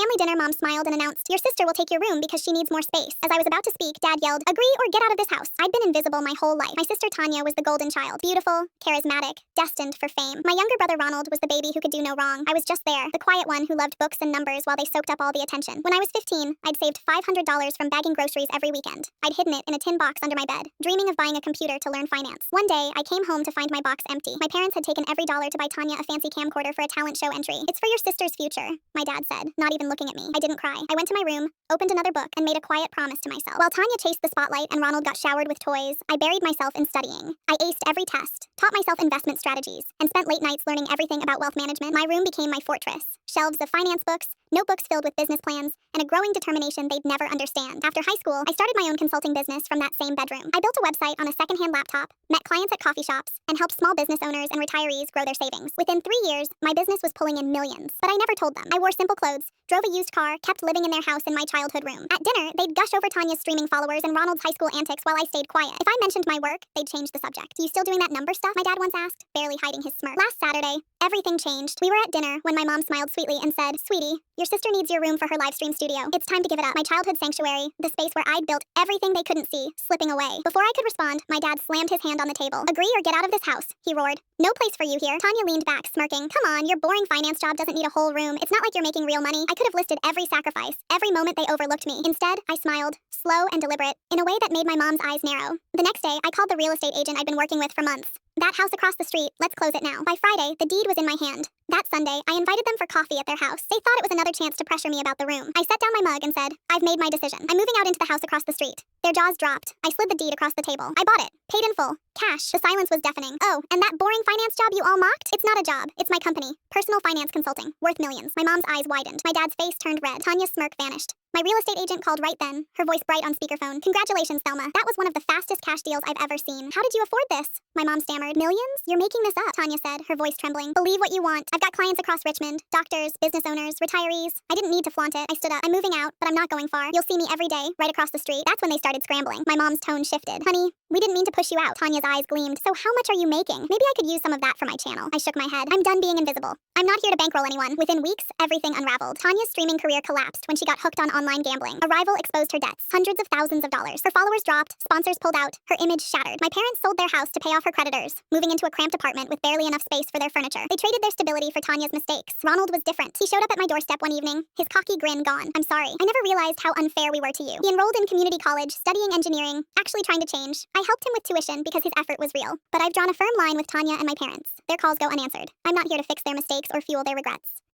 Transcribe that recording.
family dinner, Mom smiled and announced, "Your sister will take your room because she needs more space." As I was about to speak, Dad yelled, "Agree or get out of this house." I'd been invisible my whole life. My sister Tanya was the golden child. Beautiful, charismatic, destined for fame. My younger brother Ronald was the baby who could do no wrong. I was just there, the quiet one who loved books and numbers while they soaked up all the attention. When I was 15, I'd saved $500 from bagging groceries every weekend. I'd hidden it in a tin box under my bed, dreaming of buying a computer to learn finance. One day, I came home to find my box empty. My parents had taken every dollar to buy Tanya a fancy camcorder for a talent show entry. "It's for your sister's future," my dad said, not even looking at me. I didn't cry. I went to my room, opened another book, and made a quiet promise to myself. While Tanya chased the spotlight and Ronald got showered with toys, I buried myself in studying. I aced every test, taught myself investment strategies, and spent late nights learning everything about wealth management. My room became my fortress. Shelves of finance books, notebooks filled with business plans, and a growing determination they'd never understand. After high school, I started my own consulting business from that same bedroom. I built a website on a secondhand laptop, met clients at coffee shops, and helped small business owners and retirees grow their savings. Within 3 years, my business was pulling in millions, but I never told them. I wore simple clothes, drove a used car, kept living in their house in my childhood room. At dinner, they'd gush over Tanya's streaming followers and Ronald's high school antics while I stayed quiet. If I mentioned my work, they'd change the subject. "You still doing that number stuff?" my dad once asked, barely hiding his smirk. Last Saturday, everything changed. We were at dinner when my mom smiled sweetly and said, "Sweetie, your sister needs your room for her live stream studio. It's time to give it up." My childhood sanctuary, the space where I'd built everything they couldn't see, slipping away. Before I could respond, my dad slammed his hand on the table. "Agree or get out of this house," he roared. "No place for you here." Tanya leaned back, smirking. "Come on, your boring finance job doesn't need a whole room. It's not like you're making real money." I could have listed every sacrifice, every moment they overlooked me. Instead, I smiled, slow and deliberate, in a way that made my mom's eyes narrow. The next day, I called the real estate agent I'd been working with for months. "That house across the street, let's close it now." By Friday, the deed was in my hand. That Sunday, I invited them for coffee at their house. They thought it was another chance to pressure me about the room. I set down my mug and said, "I've made my decision. I'm moving out into the house across the street." Their jaws dropped. I slid the deed across the table. "I bought it. Paid in full. Cash." The silence was deafening. "Oh, and that boring finance job you all mocked? It's not a job. It's my company. Personal finance consulting. Worth millions." My mom's eyes widened. My dad's face turned red. Tanya's smirk vanished. My real estate agent called right then, her voice bright on speakerphone. "Congratulations, Thelma. That was one of the fastest cash deals I've ever seen. How did you afford this?" My mom stammered. "Millions? You're making this up," Tanya said, her voice trembling. "Believe what you want. I've got clients across Richmond, doctors, business owners, retirees. I didn't need to flaunt it." I stood up. "I'm moving out, but I'm not going far. You'll see me every day, right across the street." That's when they started scrambling. My mom's tone shifted. "Honey, we didn't mean to push you out." Tanya's eyes gleamed. "So how much are you making? Maybe I could use some of that for my channel." I shook my head. "I'm done being invisible. I'm not here to bankroll anyone." Within weeks, everything unraveled. Tanya's streaming career collapsed when she got hooked on online gambling. A rival exposed her debts, hundreds of thousands of dollars. Her followers dropped, sponsors pulled out, her image shattered. My parents sold their house to pay off her creditors, moving into a cramped apartment with barely enough space for their furniture. They traded their stability for Tanya's mistakes. Ronald was different. He showed up at my doorstep one evening, his cocky grin gone. "I'm sorry. I never realized how unfair we were to you." He enrolled in community college, studying engineering, actually trying to change. I helped him with tuition because his effort was real. But I've drawn a firm line with Tanya and my parents. Their calls go unanswered. I'm not here to fix their mistakes or fuel their regrets.